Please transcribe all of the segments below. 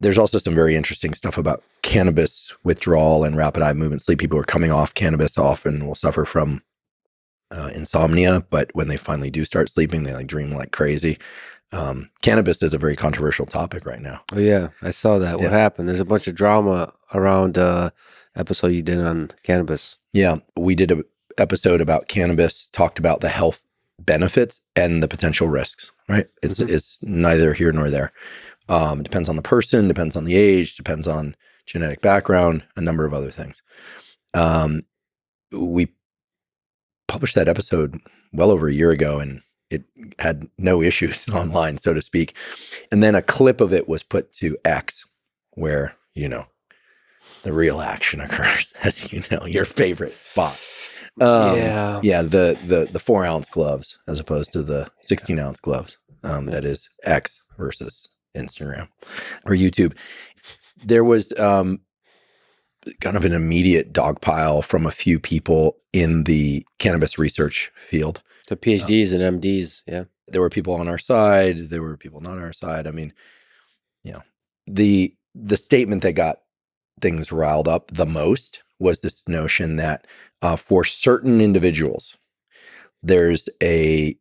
There's also some very interesting stuff about cannabis withdrawal and rapid eye movement sleep. People who are coming off cannabis often will suffer from insomnia, but when they finally do start sleeping, they like dream like crazy. Cannabis is a very controversial topic right now. Oh yeah, I saw that. What happened? There's a bunch of drama around episode you did on cannabis. Yeah, we did an episode about cannabis, talked about the health benefits and the potential risks, right? It's neither here nor there. Depends on the person, depends on the age, depends on genetic background, a number of other things. We published that episode well over a year ago, and it had no issues online, so to speak. And then a clip of it was put to X, where, the real action occurs, as you know, your favorite spot. The 4-ounce gloves as opposed to the 16-ounce gloves. That is X versus Instagram or YouTube. There was kind of an immediate dogpile from a few people in the cannabis research field. The PhDs and MDs, yeah. There were people on our side. There were people not on our side. I mean, the statement that got things riled up the most was this notion that for certain individuals, there's a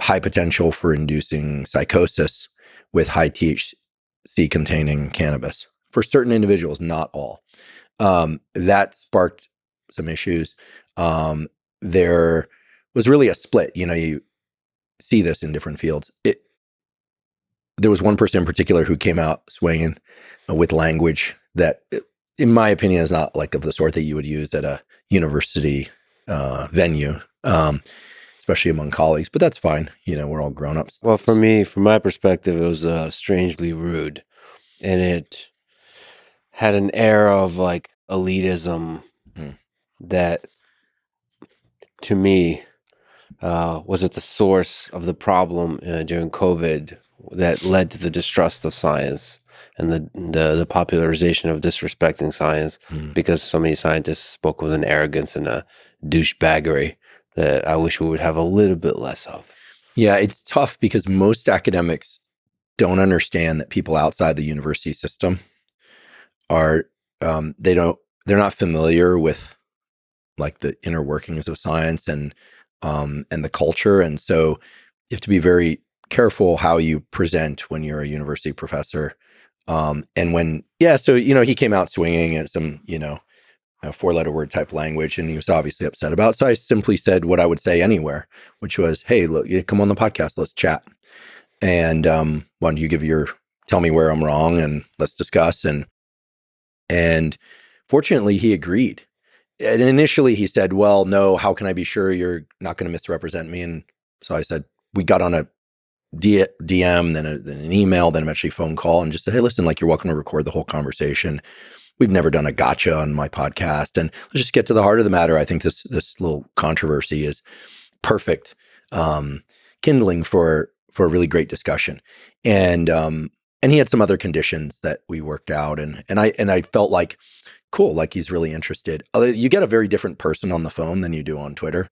high potential for inducing psychosis with high THC containing cannabis. For certain individuals, not all. That sparked some issues. There was really a split. You see this in different fields. There was one person in particular who came out swinging with language that, in my opinion, is not like of the sort that you would use at a university venue, especially among colleagues. But that's fine. We're all grown-ups. Well, for me, from my perspective, it was strangely rude. And it had an air of like elitism that, to me, was at the source of the problem during COVID that led to the distrust of science and the popularization of disrespecting science, because so many scientists spoke with an arrogance and a douchebaggery that I wish we would have a little bit less of. Yeah, it's tough because most academics don't understand that people outside the university system are they're not familiar with like the inner workings of science and the culture, and so you have to be very careful how you present when you're a university professor. And when he came out swinging at some a 4-letter word type language, and he was obviously upset about it. So I simply said what I would say anywhere, which was, "Hey, look, you come on the podcast, let's chat. And why don't you tell me where I'm wrong and let's discuss." And fortunately he agreed. And initially he said, "Well, no, how can I be sure you're not going to misrepresent me?" And so I said, we got on a DM, then an email, then eventually phone call, and just said, "Hey, listen, like, you're welcome to record the whole conversation. We've never done a gotcha on my podcast, and let's just get to the heart of the matter. I think this little controversy is perfect kindling for a really great discussion." And he had some other conditions that we worked out, and I felt like, cool, like he's really interested. You get a very different person on the phone than you do on Twitter.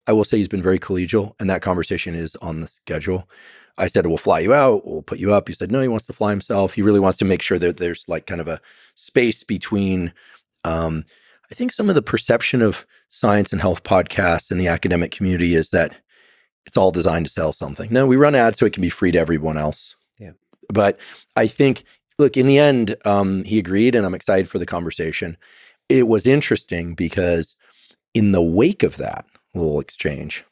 I will say he's been very collegial, and that conversation is on the schedule. I said, "We'll fly you out, we'll put you up." He said, "No, he wants to fly himself. He really wants to make sure that there's like kind of a space between, I think some of the perception of science and health podcasts in the academic community is that it's all designed to sell something. No, we run ads so it can be free to everyone else." Yeah. But I think, look, in the end, he agreed, and I'm excited for the conversation. It was interesting because in the wake of that little exchange,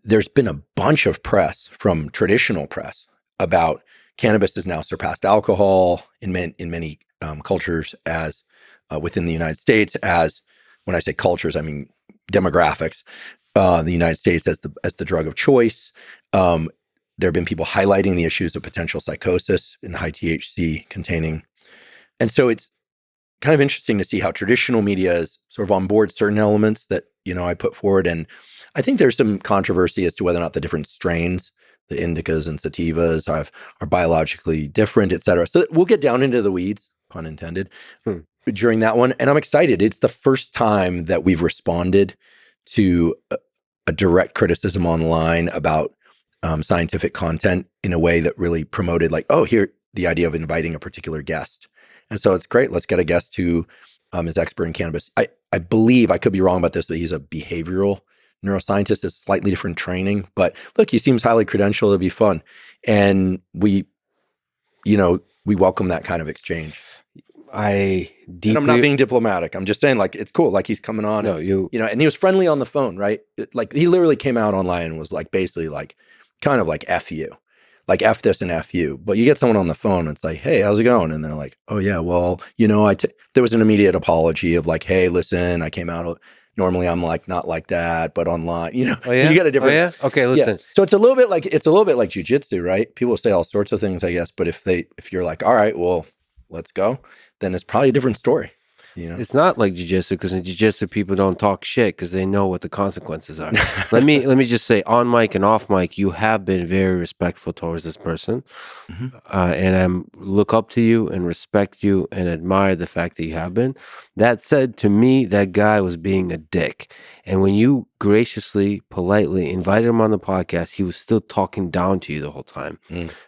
there's been a bunch of press from traditional press about cannabis has now surpassed alcohol in many cultures, as within the United States, as when I say cultures, I mean demographics. The United States as the drug of choice. There have been people highlighting the issues of potential psychosis in high THC containing. And so it's kind of interesting to see how traditional media is sort of on board certain elements that, I put forward. And I think there's some controversy as to whether or not the different strains, the indicas and sativas, are biologically different, et cetera. So we'll get down into the weeds, pun intended, during that one. And I'm excited. It's the first time that we've responded to a direct criticism online about scientific content in a way that really promoted like, oh, here, the idea of inviting a particular guest. And so it's great. Let's get a guest who is expert in cannabis. I believe, I could be wrong about this, but he's a behavioral neuroscientist. It's slightly different training, but look, he seems highly credentialed. It'll be fun. And we welcome that kind of exchange. And I'm not being diplomatic. I'm just saying, like, it's cool. Like, he's coming on, and he was friendly on the phone, right? Like, he literally came out online and was like, basically like, kind of like, F you, like, F this and F you. But you get someone on the phone, and it's like, hey, how's it going? And they're like, oh yeah, well, there was an immediate apology of like, hey, listen, I came out, normally I'm like, not like that, but online, Oh, yeah? You got a different. Oh, yeah? Okay, listen. Yeah. So it's a little bit like jujitsu, right? People say all sorts of things, I guess, but if you're like, all right, well, let's go, then it's probably a different story. It's not like jiu-jitsu, because in jiu-jitsu people don't talk shit because they know what the consequences are. let me just say, on mic and off mic, you have been very respectful towards this person, and I look up to you and respect you and admire the fact that you have been. That said, to me, that guy was being a dick, and when you graciously, politely invited him on the podcast, he was still talking down to you the whole time.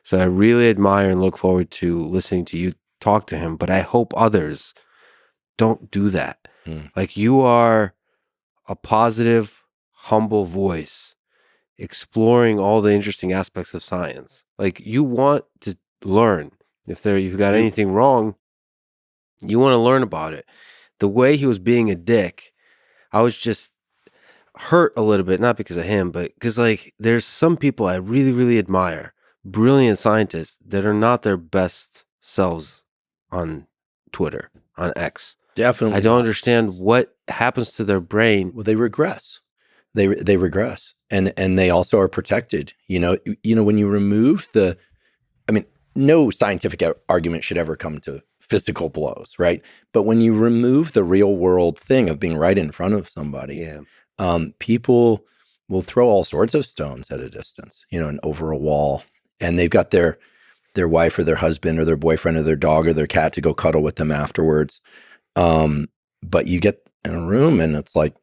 So I really admire and look forward to listening to you talk to him, but I hope others don't do that. Like, you are a positive, humble voice exploring all the interesting aspects of science. Like, you want to learn. If you've got anything wrong, you want to learn about it. The way he was being a dick, I was just hurt a little bit, not because of him, but because, like, there's some people I really, really admire, brilliant scientists that are not their best selves on Twitter, on X. Definitely. I don't understand what happens to their brain. Well, they regress. They regress, and they also are protected. When you remove no scientific argument should ever come to physical blows, right? But when you remove the real world thing of being right in front of somebody, people will throw all sorts of stones at a distance, and over a wall, and they've got their wife or their husband or their boyfriend or their dog or their cat to go cuddle with them afterwards. But you get in a room and it's like,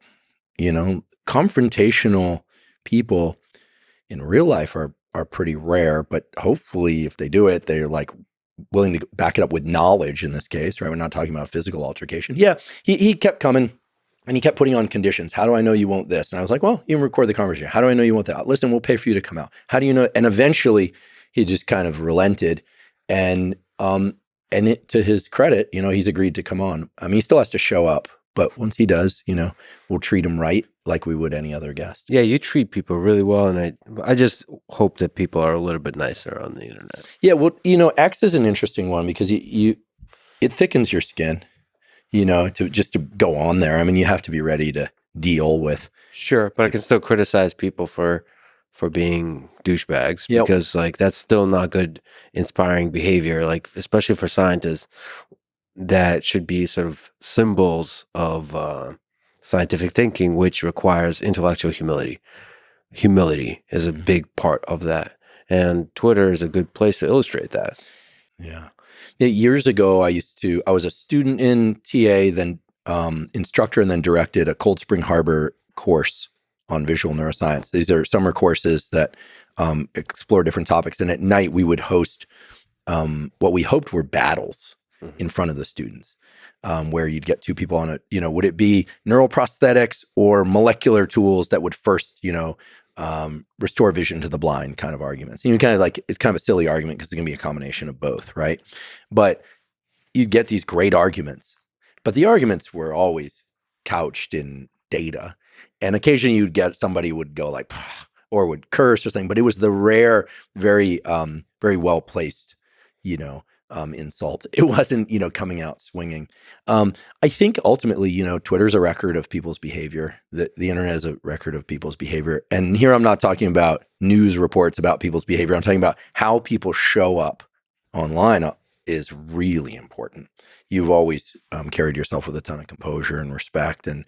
confrontational people in real life are pretty rare, but hopefully if they do it, they're like willing to back it up with knowledge in this case, right? We're not talking about physical altercation. Yeah. He kept coming and he kept putting on conditions. How do I know you want this? And I was like, well, you can record the conversation. How do I know you want that? Listen, we'll pay for you to come out. How do you know? And eventually he just kind of relented, and to his credit, he's agreed to come on. I mean, he still has to show up, but once he does, we'll treat him right like we would any other guest. Yeah, you treat people really well, and I just hope that people are a little bit nicer on the internet. Yeah, well, X is an interesting one because it thickens your skin, to go on there. I mean, you have to be ready to deal with. Sure, but I can still criticize people for being douchebags, because like that's still not good, inspiring behavior, like especially for scientists that should be sort of symbols of scientific thinking, which requires intellectual humility. Humility is a big part of that, and Twitter is a good place to illustrate that. Yeah. Years ago, I was a student in TA, then instructor, and then directed a Cold Spring Harbor course on visual neuroscience. These are summer courses that explore different topics. And at night, we would host what we hoped were battles in front of the students, where you'd get two people on it. Would it be neural prosthetics or molecular tools that would first, restore vision to the blind kind of arguments? Kind of like, it's kind of a silly argument because it's going to be a combination of both, right? But you'd get these great arguments, but the arguments were always couched in data. And occasionally you'd get somebody would go like, or would curse or something, but it was the rare, very, very well placed, insult. It wasn't, coming out swinging. I think ultimately, Twitter's a record of people's behavior. The internet is a record of people's behavior. And here I'm not talking about news reports about people's behavior. I'm talking about how people show up online is really important. You've always carried yourself with a ton of composure and respect. And,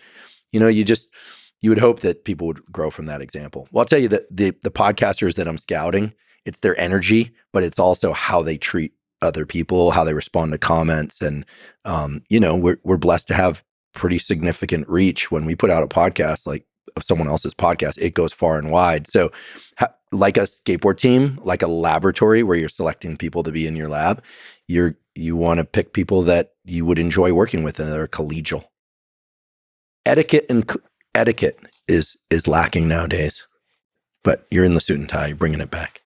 you would hope that people would grow from that example. Well, I'll tell you that the podcasters that I'm scouting, it's their energy, but it's also how they treat other people, how they respond to comments. And, we're blessed to have pretty significant reach. When we put out a podcast, like of someone else's podcast, it goes far and wide. So like a skateboard team, like a laboratory where you're selecting people to be in your lab, you want to pick people that you would enjoy working with and that are collegial. Etiquette is lacking nowadays, but you're in the suit and tie, you're bringing it back.